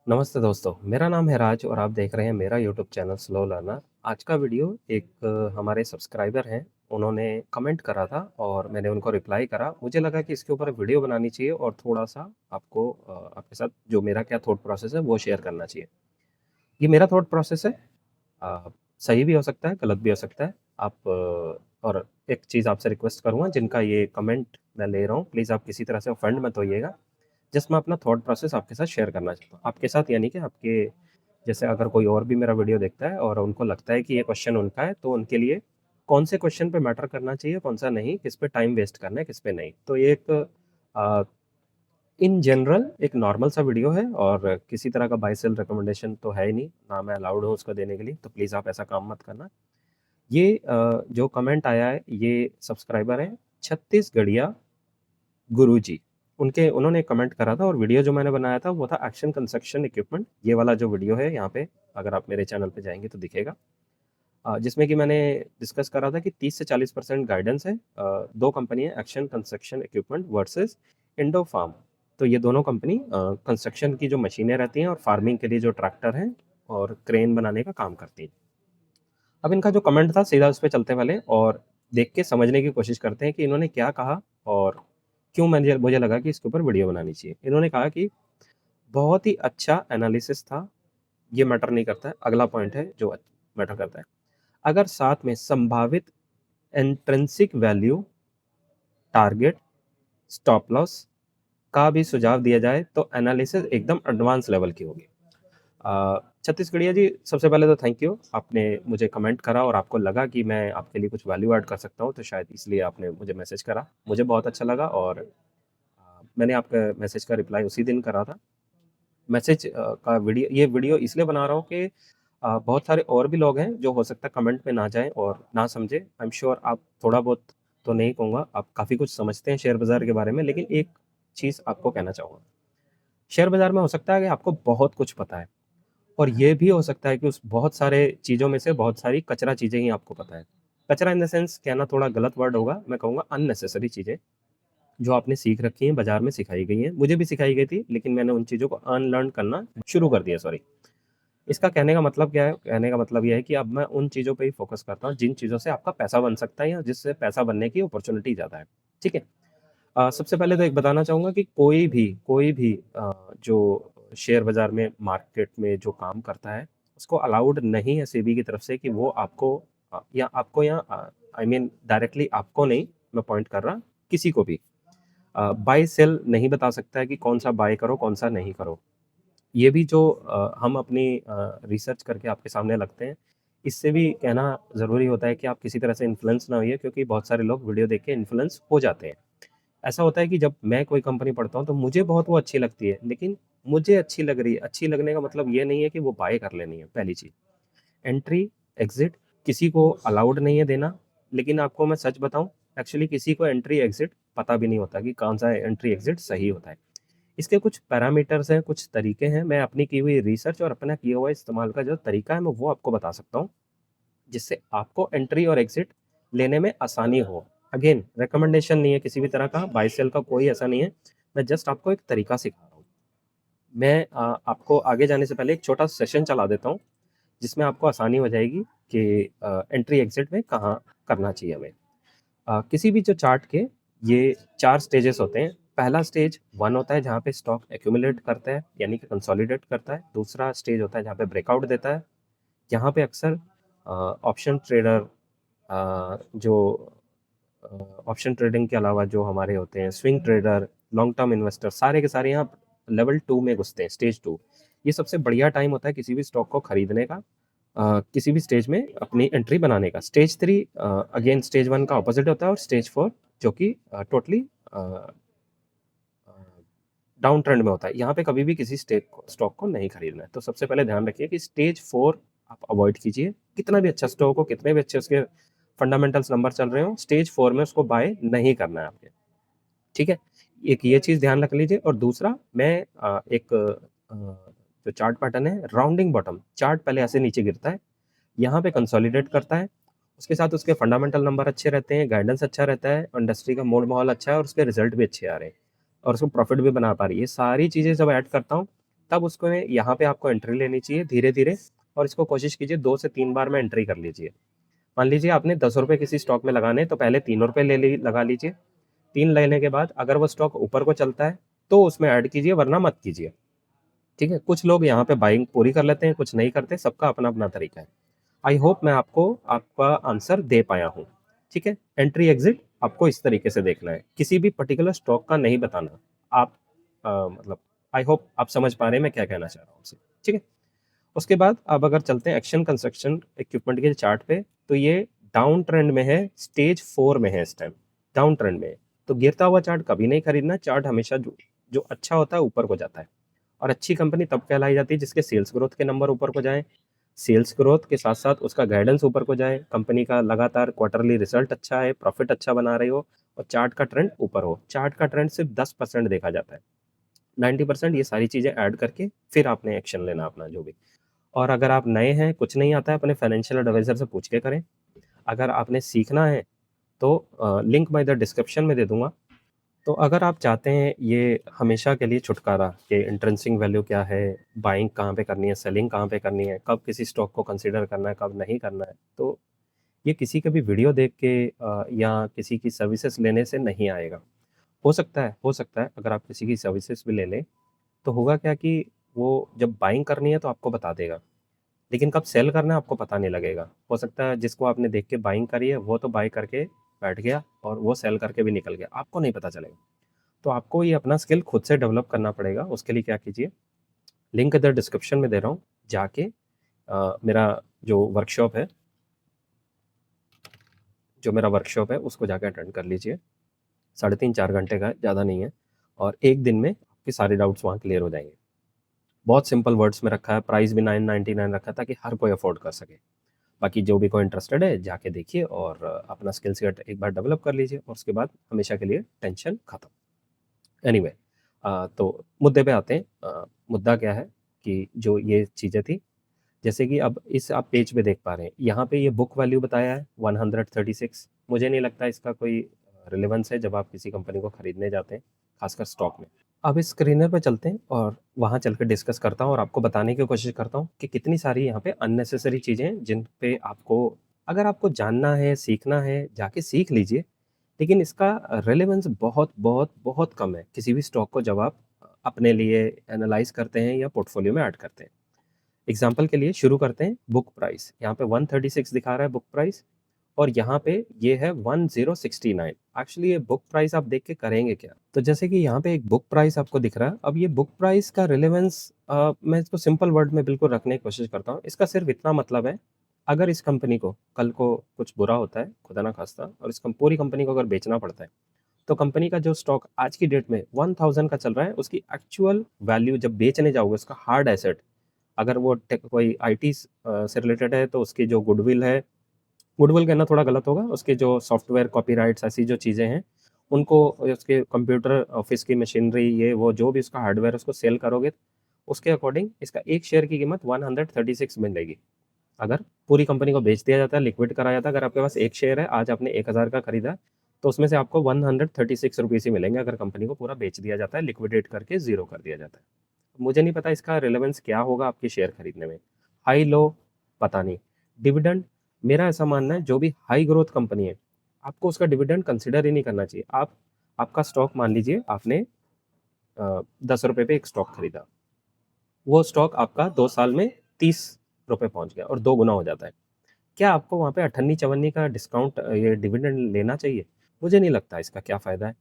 नमस्ते दोस्तों, मेरा नाम है राज और आप देख रहे हैं मेरा यूट्यूब चैनल स्लो लर्नर। आज का वीडियो एक हमारे सब्सक्राइबर हैं, उन्होंने कमेंट करा था और मैंने उनको रिप्लाई करा। मुझे लगा कि इसके ऊपर वीडियो बनानी चाहिए और थोड़ा-सा आपको आपके साथ जो मेरा क्या थॉट प्रोसेस है वो शेयर करना चाहिए। ये मेरा थॉट प्रोसेस है, अ, सही भी हो सकता है, गलत भी हो सकता है। आप और एक चीज़ आपसे रिक्वेस्ट करूँगा, जिनका ये कमेंट मैं ले रहा हूँ, प्लीज़ आप किसी तरह से ऑफेंड मत होइएगा। जस्ट मैं अपना थॉट प्रोसेस आपके साथ शेयर करना चाहता हूँ। आपके साथ यानी कि आपके जैसे अगर कोई और भी मेरा वीडियो देखता है और उनको लगता है कि ये क्वेश्चन उनका है, तो उनके लिए कौन से क्वेश्चन पे मैटर करना चाहिए, कौन-सा नहीं, किस पे टाइम वेस्ट करना है, किस पे नहीं। तो ये एक अ, इन जनरल एक नॉर्मल सा वीडियो है और किसी तरह का बाय सेल रिकमेंडेशन तो है ही नहीं, ना मैं अलाउड हूँ उसको देने के लिए, तो प्लीज़ आप ऐसा काम मत करना। ये जो कमेंट आया है, ये सब्सक्राइबर हैं छत्तीसगढ़िया गुरुजी। उन्होंने कमेंट करा था और वीडियो जो मैंने बनाया था वो था एक्शन कंस्ट्रक्शन इक्विपमेंट। ये वाला जो वीडियो है यहाँ पे, अगर आप मेरे चैनल पे जाएँगे तो दिखेगा। जिसमें कि मैंने डिस्कस करा था कि 30 से 40% गाइडेंस है। 2 कंपनी है, Action Construction Equipment versus Indo Farm. तो ये दोनों कंपनी कंस्ट्रक्शन की जो मशीनें रहती हैं और फार्मिंग के लिए जो ट्रैक्टर हैं और क्रेन बनाने का काम करती हैं। अब इनका जो कमेंट था सीधा उस पे चलते वाले और देख के समझने की कोशिश करते हैं कि इन्होंने क्या कहा और क्यों मुझे लगा कि इसके ऊपर वीडियो बनानी चाहिए। इन्होंने कहा कि बहुत ही अच्छा एनालिसिस था, ये मैटर नहीं करता है, अगला पॉइंट है जो मैटर करता है। अगर साथ में संभावित intrinsic value, target, stop loss का भी सुझाव दिया जाए तो एनालिसिस एकदम एडवांस लेवल की होगी। छत्तीसगढ़िया जी, सबसे पहले तो थैंक यू। आपने मुझे कमेंट करा और आपको लगा कि मैं आपके लिए कुछ वैल्यू ऐड कर सकता हूँ, तो शायद इसलिए आपने मुझे मैसेज करा। मुझे बहुत अच्छा लगा और मैंने आपके मैसेज का रिप्लाई उसी दिन करा था। मैसेज का ये वीडियो इसलिए बना रहा हूँ कि बहुत सारे और भी लोग हैं जो हो सकता है कमेंट में ना जाएँ और ना समझें। आई एम श्योर आप थोड़ा बहुत तो नहीं कहूँगा, आप काफ़ी कुछ समझते हैं शेयर बाज़ार के बारे में, लेकिन एक चीज़ आपको कहना चाहूँगा। शेयर बाज़ार में हो सकता है कि आपको बहुत कुछ पता है और ये भी हो सकता है कि उस बहुत सारे चीज़ों में से बहुत सारी कचरा चीज़ें ही आपको पता है। कचरा इन द सेंस कहना थोड़ा गलत वर्ड होगा, मैं कहूँगा अननेसेसरी चीज़ें, जो आपने सीख रखी हैं, बाज़ार में सिखाई गई हैं। मुझे भी सिखाई गई थी, लेकिन मैंने उन चीज़ों को अनलर्न करना शुरू कर दिया, सॉरी। इसका कहने का मतलब क्या है? कहने का मतलब ये है कि अब मैं उन चीज़ों पे ही फ़ोकस करता हूँ, जिन चीज़ों से आपका पैसा बन सकता है या जिससे पैसा बनने की अपॉर्च्युनिटी ज़्यादा है। ठीक है? सबसे पहले तो एक बताना चाहूँगा कि कोई भी जो शेयर बाज़ार में, मार्केट में जो काम करता है, उसको अलाउड नहीं है सेबी की तरफ से कि वो आपको या आई मीन डायरेक्टली आपको नहीं, मैं पॉइंट कर रहा, किसी को भी बाय सेल नहीं बता सकता है कि कौन-सा बाय करो, कौन-सा नहीं करो। ये भी जो हम अपनी रिसर्च करके आपके सामने लगते हैं, इससे भी कहना ज़रूरी होता है कि आप किसी तरह से इन्फ्लुएंस ना होइए, क्योंकि बहुत सारे लोग वीडियो देख के इन्फ्लुएंस हो जाते हैं। ऐसा होता है कि जब मैं कोई कंपनी पढ़ता हूँ, तो मुझे बहुत वो अच्छी लगती है, लेकिन मुझे अच्छी लग रही है, अच्छी लगने का मतलब ये नहीं है कि वो बाय कर लेनी है, पहली चीज़। एंट्री, एग्ज़िट किसी को अलाउड नहीं है देना, लेकिन आपको मैं सच बताऊँ, एक्चुअली किसी को एंट्री, एग्ज़िट पता भी नहीं होता कि कौन-सा एंट्री, एग्ज़िट सही होता है। इसके कुछ पैरामीटर्स हैं, कुछ तरीके हैं, मैं अपनी की हुई रिसर्च और अपना किया हुआ इस्तेमाल का जो तरीका है, मैं वो आपको बता सकता हूँ, जिससे आपको एंट्री और एग्ज़िट लेने में आसानी हो। अगेन रिकमेंडेशन नहीं है किसी भी तरह का, बाय सेल का कोई ऐसा नहीं है, मैं जस्ट आपको एक तरीका सिखा रहा हूँ। मैं आपको आगे जाने से पहले एक छोटा सेशन चला देता हूँ, जिसमें आपको आसानी हो जाएगी कि एंट्री एग्ज़िट में कहाँ करना चाहिए हमें। किसी भी जो चार्ट के ये 4 स्टेजेस होते हैं। पहला स्टेज 1 होता है जहाँ पे स्टॉक एक्यूमुलेट करता है, यानी कि कंसोलिडेट करता है। दूसरा स्टेज होता है जहाँ पे ब्रेकआउट देता है। यहाँ पे अक्सर ऑप्शन ट्रेडर जो ऑप्शन ट्रेडिंग के अलावा जो हमारे होते हैं swing trader, long term investor, सारे के सारे यहाँ लेवल 2 में घुसते हैं, स्टेज 2। ये सबसे बढ़िया टाइम होता है किसी भी स्टॉक को खरीदने का, किसी भी स्टेज में अपनी एंट्री बनाने का। स्टेज 3 अगेन स्टेज 1 का ऑपोज़िट होता है और स्टेज 4 जो कि टोटली अ, डाउन ट्रेंड में होता है। यहाँ पे कभी भी किसी स्टॉक को नहीं खरीदना है। तो सबसे पहले ध्यान रखिए कि स्टेज 4 आप अवॉइड कीजिए। कितना भी अच्छा स्टॉक हो, कितने भी अच्छे उसके फंडामेंटल्स नंबर चल रहे हों, स्टेज 4 में उसको बाय नहीं करना है आपके। ठीक है? एक ये चीज़ ध्यान रख लीजिए और दूसरा मैं एक जो चार्ट पैटर्न है राउंडिंग बॉटम, चार्ट पहले ऐसे नीचे गिरता है, यहाँ पे कंसोलिडेट करता है, उसके साथ उसके फंडामेंटल नंबर अच्छे रहते हैं, गाइडेंस अच्छा रहता है, इंडस्ट्री का माहौल अच्छा है और उसके रिज़ल्ट भी अच्छे आ रहे हैं और उसको प्रॉफ़िट भी बना पा रही है। ये सारी चीज़ें जब ऐड करता हूँ, तब उसको यहाँ पे आपको एंट्री लेनी चाहिए धीरे-धीरे और इसको कोशिश कीजिए 2 से 3 बार में एंट्री कर लीजिए। मान लीजिए आपने ₹10 किसी स्टॉक में लगाने तो पहले ₹3 लगा लीजिए। 3 लेने के बाद अगर वो स्टॉक ऊपर को चलता है, तो उसमें ऐड कीजिए वरना मत कीजिए। ठीक है? कुछ लोग यहाँ पे बाइंग पूरी कर लेते हैं, कुछ नहीं करते, सबका अपना-अपना तरीका है। आई होप मैं आपको आपका आंसर दे पाया हूँ। ठीक है? एंट्री एग्ज़िट आपको इस तरीके से देखना है। किसी भी पर्टिकुलर स्टॉक का नहीं बताना। आप मतलब आई होप आप समझ पा रहे हैं मैं क्या कहना चाह रहा हूँ आपसे। ठीक है? उसके बाद अब अगर चलते हैं एक्शन कंस्ट्रक्शन इक्विपमेंट के चार्ट पे, तो ये डाउन ट्रेंड में है, स्टेज 4 में है इस टाइम, डाउन ट्रेंड में है। तो गिरता हुआ चार्ट कभी नहीं खरीदना, चार्ट हमेशा जो जो अच्छा होता है ऊपर को जाता है। और अच्छी कंपनी तब कहलाई जाती है जिसके सेल्स ग्रोथ के नंबर ऊपर को जाएँ, सेल्स ग्रोथ के साथ-साथ उसका गाइडेंस ऊपर को जाए, कंपनी का लगातार क्वार्टरली रिजल्ट अच्छा है, प्रॉफिट अच्छा बना रही हो और चार्ट का ट्रेंड ऊपर हो। चार्ट का ट्रेंड सिर्फ 10% देखा जाता है, 90% ये सारी चीज़ें ऐड करके फिर आपने एक्शन लेना अपना जो भी। और अगर आप नए हैं, कुछ नहीं आता है, अपने फाइनेंशियल एडवाइज़र से पूछ के करें। अगर आपने सीखना है तो लिंक मैं इधर डिस्क्रिप्शन में दे दूँगा। तो अगर आप चाहते हैं ये हमेशा के लिए छुटकारा कि इंट्रिंसिक वैल्यू क्या है, बाइंग कहाँ पे करनी है, सेलिंग कहाँ पे करनी है, कब किसी स्टॉक को कंसीडर करना है, कब नहीं करना है, तो ये किसी का भी वीडियो देख के या किसी की सर्विसेज़ लेने से नहीं आएगा। हो सकता है अगर आप किसी की सर्विसेज़ भी ले लें, तो होगा क्या कि वो जब बाइंग करनी है तो आपको बता देगा। लेकिन कब सेल करना है आपको पता नहीं लगेगा। हो सकता है जिसको आपने देख के बाइंग करी है वो तो बाय करके बैठ गया और वो सेल करके भी निकल गया, आपको नहीं पता चलेगा। तो आपको ये अपना स्किल खुद से डेवलप करना पड़ेगा। उसके लिए क्या कीजिए, लिंक इधर डिस्क्रिप्शन में दे रहा हूँ, जाके मेरा जो वर्कशॉप है उसको जाके अटेंड कर लीजिए। साढ़े 3-4 घंटे का है, ज़्यादा नहीं है और 1 दिन में आपके सारे डाउट्स वहाँ क्लियर हो जाएँगे। बहुत सिंपल वर्ड्स में रखा है, प्राइस भी 999 रखा है ताकि हर कोई अफ़ोर्ड कर सके। बाकी जो भी कोई इंटरेस्टेड है जाके देखिए और अपना स्किल सेट एक बार डेवलप कर लीजिए और उसके बाद हमेशा के लिए टेंशन खत्म। एनीवे तो मुद्दे पे आते हैं। मुद्दा क्या है कि जो ये चीज़ें थी, जैसे कि अब इस आप पेज पे देख पा रहे हैं, यहाँ पे ये बुक वैल्यू बताया है 136। मुझे नहीं लगता इसका कोई रिलेवेंस है जब आप किसी कंपनी को खरीदने जाते हैं, खासकर स्टॉक में। अब इस स्क्रीनर पे चलते हैं और वहाँ चल के डिस्कस करता हूँ और आपको बताने की कोशिश करता हूँ कि कितनी सारी यहाँ पे अननेसेसरी चीज़ें हैं जिन पे आपको अगर आपको जानना है, सीखना है, जाके सीख लीजिए। लेकिन इसका रेलेवेंस बहुत, बहुत, बहुत कम है, किसी भी स्टॉक को जब आप अपने लिए एनालाइज़ करते हैं या पोर्टफोलियो में ऐड करते हैं। एग्ज़ाम्पल के लिए शुरू करते हैं बुक प्राइस, यहाँ पे 136 दिखा रहा है बुक प्राइस और यहाँ पे ये है 1069। एक्चुअली ये बुक प्राइस आप देख के करेंगे क्या? तो जैसे कि यहाँ पे एक बुक प्राइस आपको दिख रहा है, अब ये बुक प्राइस का रिलेवेंस मैं इसको सिंपल वर्ड में बिल्कुल रखने की कोशिश करता हूँ। इसका सिर्फ़ इतना मतलब है, अगर इस कंपनी को कल को कुछ बुरा होता है, खुदा ना ख़ास्ता और इस पूरी कंपनी को अगर बेचना पड़ता है, तो कंपनी का जो स्टॉक आज की डेट में 1000 का चल रहा है, उसकी एक्चुअल वैल्यू जब बेचने जाओगे उसका हार्ड एसेट, अगर वो टेक कोई आईटी से रिलेटेड है तो उसकी जो गुडविल है, गुडविल कहना थोड़ा गलत होगा, उसके जो सॉफ्टवेयर कॉपीराइट्स ऐसी जो चीज़ें हैं, उनको उसके कंप्यूटर ऑफ़िस की मशीनरी ये वो जो भी उसका हार्डवेयर है उसको सेल करोगे, उसके अकॉर्डिंग इसका 1 शेयर की कीमत 136 मिलेगी। अगर पूरी कंपनी को बेच दिया जाता है, लिक्विड कराया जाता है, अगर आपके पास 1 शेयर है, आज आपने 1000 का खरीदा है, तो उसमें से आपको 136 रुपीज़ ही मिलेंगे अगर कंपनी को पूरा बेच दिया जाता है, लिक्विडेट करके ज़ीरो कर दिया जाता है। मुझे नहीं पता इसका रिलेवेंस क्या होगा आपके शेयर खरीदने में। हाई लो पता नहीं। डिविडेंड मेरा ऐसा मानना है जो भी हाई ग्रोथ कंपनी है, आपको उसका डिविडेंड कंसिडर ही नहीं करना चाहिए। आप आपका स्टॉक मान लीजिए आपने ₹10 पे एक स्टॉक खरीदा। वो स्टॉक आपका 2 साल में ₹30 पहुँच गया और 2 गुना हो जाता है। क्या आपको वहाँ पे अठन्नी-चवन्नी का डिस्काउंट ये डिविडेंड लेना चाहिए? मुझे नहीं लगता इसका क्या फ़ायदा है।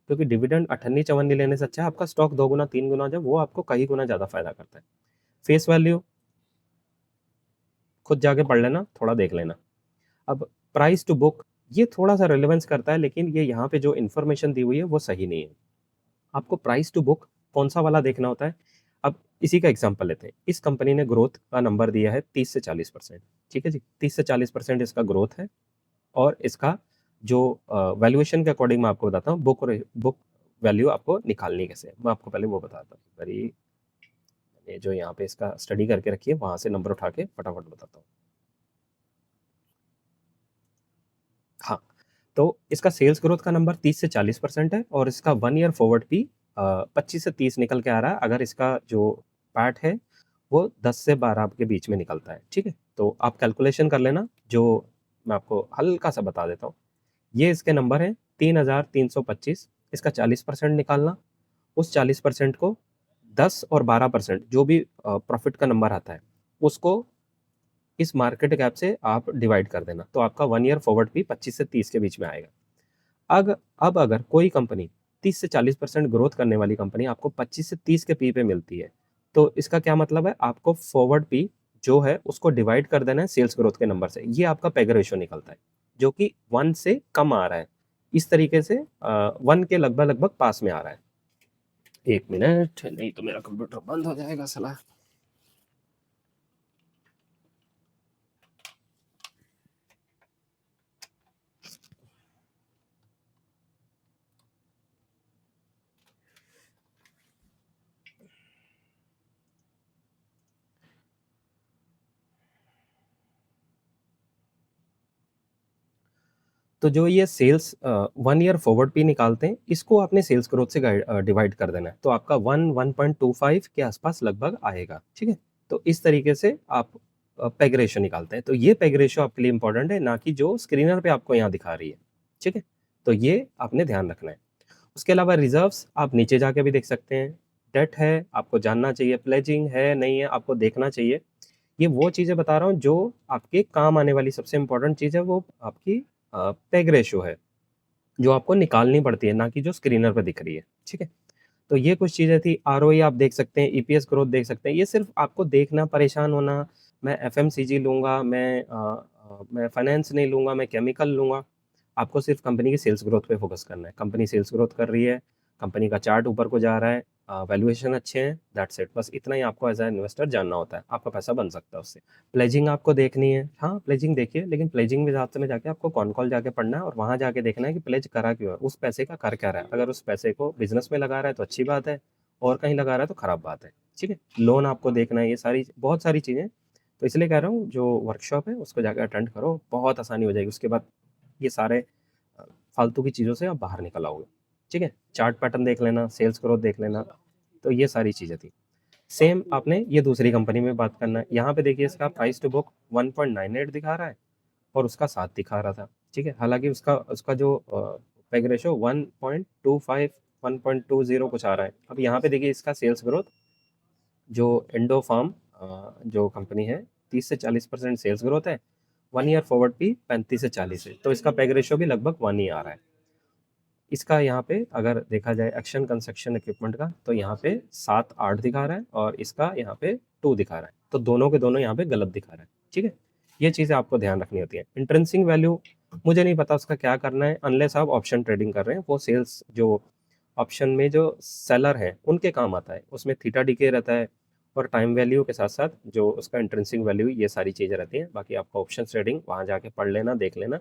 क्योंकि डिविडेंड अठन्नी-चवन्नी लेने से अच्छा है आपका स्टॉक 2 गुना, 3 गुना हो जाए, वो आपको कई गुना ज़्यादा फ़ायदा करता है। फेस वैल्यू खुद जाके पढ़ लेना, थोड़ा देख लेना। अब प्राइस टू बुक ये थोड़ा-सा रेलेवेंस करता है लेकिन ये यहाँ पे जो इन्फॉर्मेशन दी हुई है वो सही नहीं है। आपको प्राइस टू बुक कौन-सा वाला देखना होता है? अब इसी का एग्ज़ाम्पल लेते हैं। इस कंपनी ने ग्रोथ का नंबर दिया है 30 से 40%, ठीक है जी? 30 से 40% इसका ग्रोथ है और इसका जो वैल्यूएशन के अकॉर्डिंग मैं आपको बताता हूँ, बुक वैल्यू आपको निकालनी कैसे है? मैं आपको पहले वो बताता हूँ। ये जो यहाँ पे इसका स्टडी करके रखी है, वहाँ से नंबर उठा के फटाफट बताता हूँ। हाँ, तो इसका सेल्स ग्रोथ का नंबर 30 से 40% है और इसका 1 ईयर फॉरवर्ड भी 25 से 30 निकल के आ रहा है अगर इसका जो पैट है वो 10 से 12 के बीच में निकलता है, ठीक है? तो आप कैलकुलेशन कर लेना, जो मैं आपको हल्का-सा बता देता हूँ। ये इसके नंबर हैं 3,325, इसका 40% निकालना, उस 40% को 10 और 12% जो भी प्रॉफ़िट का नंबर आता है, उसको इस मार्केट कैप से आप डिवाइड कर देना। तो आपका 1 ईयर फॉरवर्ड भी 25 से 30 के बीच में आएगा। अब अगर कोई कंपनी 30 से 40% ग्रोथ करने वाली कंपनी आपको 25 से 30 के पी पे मिलती है, तो इसका क्या मतलब है, आपको फॉरवर्ड पी जो है उसको डिवाइड कर देना है सेल्स ग्रोथ के नंबर से। ये आपका पेग रेशियो निकलता है, जो कि 1 से कम आ रहा है। इस तरीके से 1 के लगभग-लगभग पास में आ रहा है। 1 मिनट, नहीं तो मेरा कंप्यूटर बंद हो जाएगा साला। तो जो ये सेल्स 1 ईयर फॉरवर्ड पे निकालते हैं, इसको आपने सेल्स ग्रोथ से डिवाइड कर देना है। तो आपका 1.25 के आसपास लगभग आएगा, ठीक है? तो इस तरीके से आप पेग रेशियो निकालते हैं। तो ये पेग रेशियो आपके लिए इम्पोर्टेंट है, ना कि जो स्क्रीनर पे आपको यहाँ दिखा रही है, ठीक है? तो ये आपने ध्यान रखना है। उसके अलावा रिज़र्व्स आप नीचे जाके भी देख सकते हैं। डेट है, आपको जानना चाहिए, प्लेजिंग है, नहीं है, आपको देखना चाहिए। ये वो चीज़ें बता रहा हूँ जो आपके काम आने वाली सबसे इम्पोर्टेंट चीज़ है, वो आपकी पेग रेशियो है, जो आपको निकालनी पड़ती है, ना कि जो स्क्रीनर पे दिख रही है, ठीक है? तो ये कुछ चीज़ें थी, आरओई आप देख सकते हैं, ईपीएस ग्रोथ देख सकते हैं, ये सिर्फ़ आपको देखना, परेशान होना, मैं एफएमसीजी लूँगा, मैं फाइनेंस नहीं लूँगा, मैं केमिकल लूँगा, आपको सिर्फ़ कंपनी की सेल्स ग्रोथ पे फ़ोकस करना है। कंपनी सेल्स ग्रोथ कर रही है, कंपनी का चार्ट ऊपर को जा रहा है, वैल्यूएशन अच्छे हैं, दैट्स इट। बस इतना ही आपको एज़ अ इन्वेस्टर जानना होता है, आपका पैसा बन सकता है उससे। प्लेजिंग आपको देखनी है, हाँ, प्लेजिंग देखिए, लेकिन प्लेजिंग में रास्ते में जाके आपको कॉन कॉल जाके पढ़ना है और वहाँ जाके देखना है कि प्लेज करा क्यों है, उस पैसे का कर क्या रहा है। अगर उस पैसे को बिज़नेस में लगा रहा है तो अच्छी बात है, और कहीं लगा रहा है तो खराब बात है, ठीक है? लोन आपको देखना है, ये सारी बहुत सारी चीज़ें, तो इसलिए कह रहा हूँ जो वर्कशॉप है उसको जाके अटेंड करो, बहुत आसानी हो जाएगी। उसके बाद ये सारे अ, फालतू की चीज़ों से आप बाहर निकल आओगे, ठीक है? चार्ट पैटर्न देख लेना, सेल्स ग्रोथ देख लेना, तो ये सारी चीज़ें थी। सेम आपने ये दूसरी कंपनी में बात करना है। यहाँ पे देखिए इसका प्राइस टू बुक 1.98 दिखा रहा है और उसका 7 दिखा रहा था, ठीक है? हालाँकि उसका उसका जो पेग रेशियो 1.25 1.20 कुछ आ रहा है। अब यहाँ पे देखिए इसका सेल्स ग्रोथ जो एंडोफार्म जो कंपनी है 30 से 40% सेल्स ग्रोथ है, 1 ईयर फॉरवर्ड भी 35 से 40 है, तो इसका पेग रेशियो भी लगभग 1 ही आ रहा है। इसका यहाँ पे अगर देखा जाए एक्शन कंस्ट्रक्शन इक्विपमेंट का, तो यहाँ पे 7-8 दिखा रहा है और इसका यहाँ पे 2 दिखा रहा है। तो दोनों के दोनों यहाँ पे गलत दिखा रहा है, ठीक है? ये चीज़ें आपको ध्यान रखनी होती है। इंट्रिंसिक वैल्यू मुझे नहीं पता उसका क्या करना है, अनलेस आप ऑप्शन ट्रेडिंग कर रहे हैं, वो सेल्स जो ऑप्शन में जो सेलर हैं, उनके काम आता है। उसमें थीटा डीके रहता है और टाइम वैल्यू के साथ-साथ जो उसका इंट्रिंसिक वैल्यू, ये सारी चीज़ें रहती हैं। बाकी आपका ऑप्शंस ट्रेडिंग वहाँ जाके पढ़ लेना, देख लेना।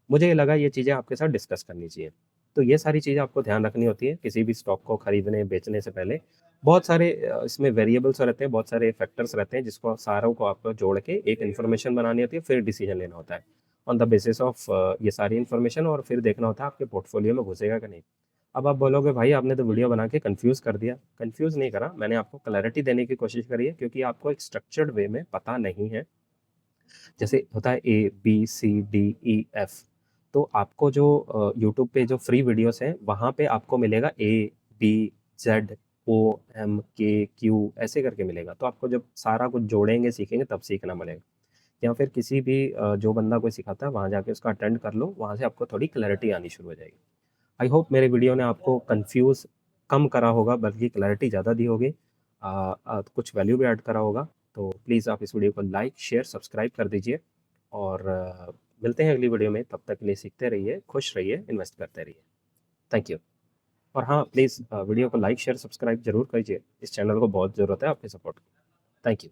मुझे ये लगा ये चीज़ें आपके साथ डिस्कस करनी चाहिए। तो ये सारी चीज़ें आपको ध्यान रखनी होती है किसी भी स्टॉक को खरीदने, बेचने से पहले। बहुत सारे इसमें वेरिएबल्स रहते हैं, बहुत सारे फैक्टर्स रहते हैं जिसको सारों को आपको जोड़ के एक इन्फॉर्मेशन बनानी होती है, फिर डिसीजन लेना होता है। ऑन द बेसिस ऑफ ये सारी इन्फॉर्मेशन, और फिर देखना होता है आपके पोर्टफोलियो में घुसेगा कि नहीं। अब आप बोलोगे भाई आपने तो वीडियो बना के कन्फ्यूज़ कर दिया। कन्फ्यूज़ नहीं करा, मैंने आपको क्लैरिटी देने की कोशिश करी है, क्योंकि आपको एक स्ट्रक्चर्ड वे में पता नहीं है। जैसे होता है ए, बी, सी, डी, ई, एफ। तो आपको जो यूट्यूब पे जो फ्री वीडियोस हैं, वहाँ पे आपको मिलेगा ए, बी, जेड, ओ, एम, के, क्यू ऐसे करके मिलेगा। तो आपको जब सारा कुछ जोड़ेंगे, सीखेंगे, तब सीखना पड़ेगा। या फिर किसी भी जो बंदा कोई सिखाता है वहाँ जाके उसका अटेंड कर लो, वहाँ से आपको थोड़ी क्लैरिटी आनी शुरू हो जाएगी। आई होप मेरे वीडियो ने आपको कन्फ्यूज़ कम करा होगा, बल्कि क्लैरिटी ज़्यादा दी होगी। कुछ वैल्यू भी ऐड करा होगा। तो प्लीज़ आप इस वीडियो को लाइक, शेयर, सब्सक्राइब कर दीजिए, और मिलते हैं अगली वीडियो में। तब तक के लिए सीखते रहिए, खुश रहिए, इन्वेस्ट करते रहिए। Thank you. और हाँ, प्लीज़ वीडियो को लाइक, शेयर, सब्सक्राइब ज़रूर कीजिए। इस चैनल को बहुत ज़रूरत है आपके सपोर्ट की। Thank you.